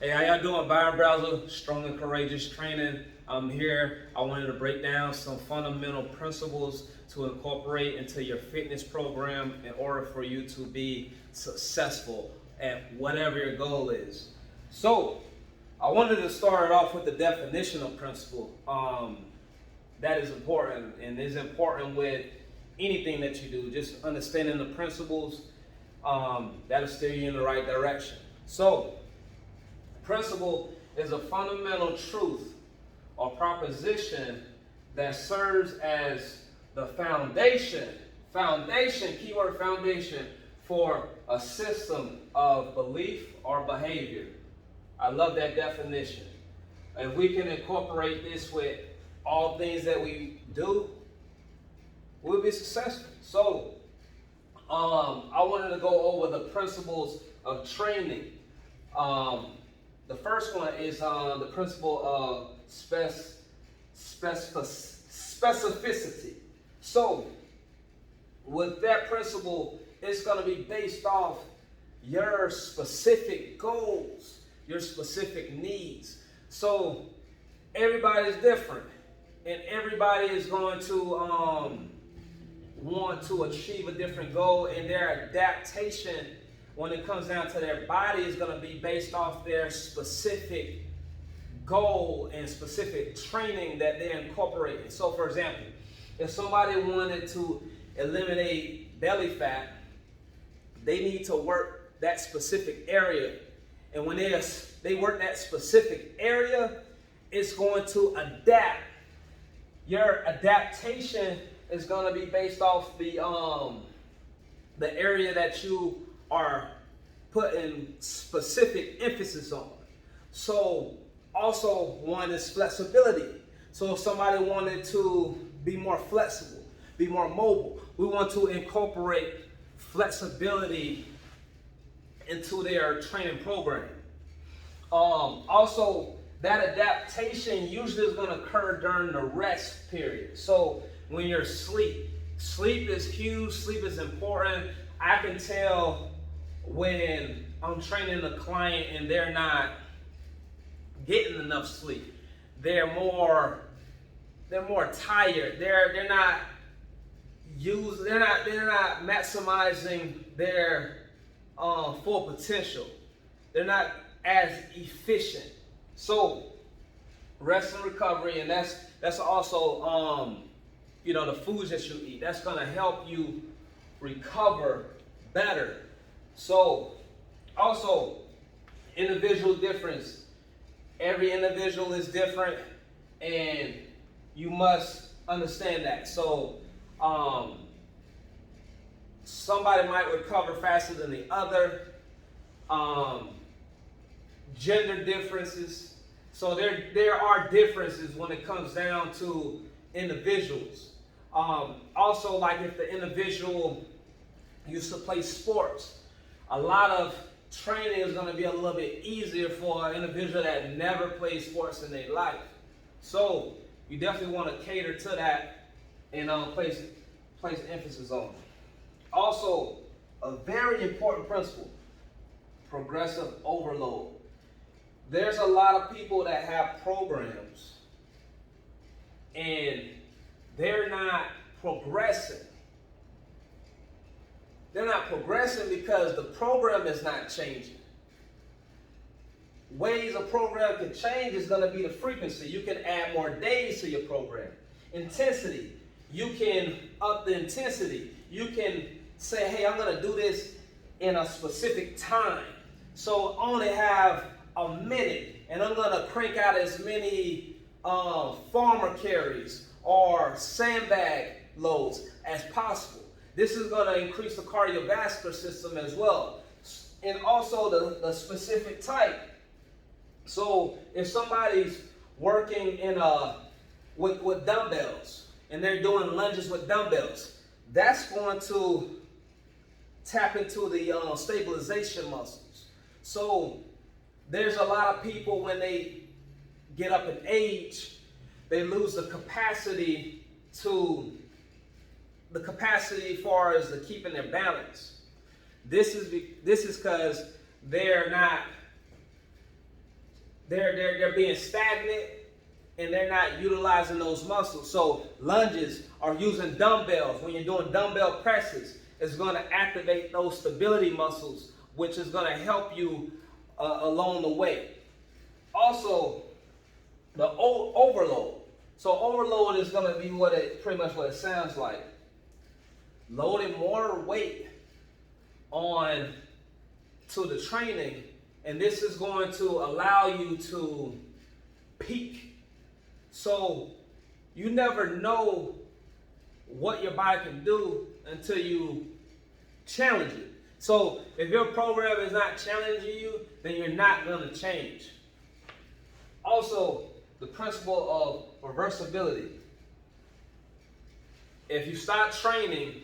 Hey, how y'all doing? Byron Browser, Strong and Courageous Training. I'm here. I wanted to break down some fundamental principles to incorporate into your fitness program in order for you to be successful at whatever your goal is. So, I wanted to start off with the definition of principle. That is important and is important with anything that you do. Just understanding the principles that'll steer you in the right direction. So, principle is a fundamental truth or proposition that serves as the keyword foundation for a system of belief or behavior. I love that definition. If we can incorporate this with all things that we do, we'll be successful. So, I wanted to go over the principles of training. The first one is the principle of specificity. So, with that principle, it's going to be based off your specific goals, your specific needs. So, everybody's different, and everybody is going to want to achieve a different goal, and their adaptation when it comes down to their body is going to be based off their specific goal and specific training that they're incorporating. So, for example, if somebody wanted to eliminate belly fat, they need to work that specific area. And when they work that specific area, it's going to adapt. Your adaptation is going to be based off the area that you are putting specific emphasis on. So also one is flexibility. So if somebody wanted to be more flexible, be more mobile, we want to incorporate flexibility into their training program. Also, that adaptation usually is going to occur during the rest period. So when you're sleep is huge, sleep is important. I can tell when I'm training a client and they're not getting enough sleep. They're more tired. They're not maximizing their full potential. They're not as efficient. So rest and recovery, and that's also the foods that you eat. That's gonna help you recover better. So also individual difference. Every individual is different, and you must understand that. So somebody might recover faster than the other. Gender differences. So there are differences when it comes down to individuals. Also, like if the individual used to play sports, a lot of training is going to be a little bit easier for an individual that never played sports in their life. So you definitely want to cater to that and place emphasis on it. Also, a very important principle: progressive overload. There's a lot of people that have programs and they're not progressing. They're not progressing because the program is not changing. Ways a program can change is going to be the frequency. You can add more days to your program. Intensity. You can up the intensity. You can say, hey, I'm going to do this in a specific time. So I only have a minute, and I'm going to crank out as many farmer carries or sandbag loads as possible. This is going to increase the cardiovascular system as well, and also the specific type. So if somebody's working with dumbbells and they're doing lunges with dumbbells, that's going to tap into the stabilization muscles. So there's a lot of people when they get up in age, they lose the capacity as far as the keeping their balance. This is because they're not they're being stagnant and they're not utilizing those muscles. So lunges are using dumbbells. When you're doing dumbbell presses, it's going to activate those stability muscles, which is going to help you along the way. Also, the overload. So overload is going to be pretty much what it sounds like. Loading more weight on to the training, and this is going to allow you to peak. So you never know what your body can do until you challenge it. So if your program is not challenging you, then you're not going to change. Also, the principle of reversibility. If you start training,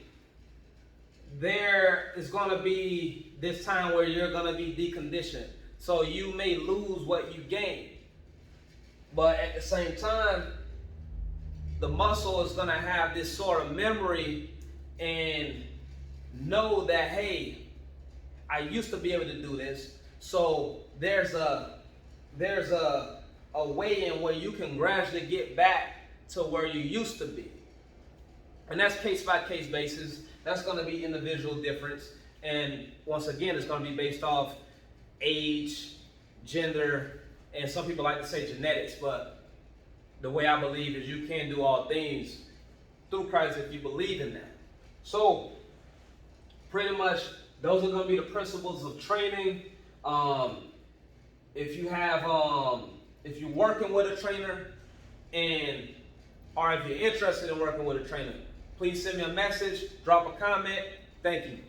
there is going to be this time where you're going to be deconditioned. So you may lose what you gain. But at the same time, the muscle is going to have this sort of memory and know that, hey, I used to be able to do this. So there's a way in where you can gradually get back to where you used to be. And that's case by case basis. That's going to be individual difference. And once again, it's going to be based off age, gender, and some people like to say genetics, but the way I believe is you can do all things through Christ if you believe in that. So pretty much those are going to be the principles of training. If you're working with a trainer or if you're interested in working with a trainer, please send me a message, drop a comment. Thank you.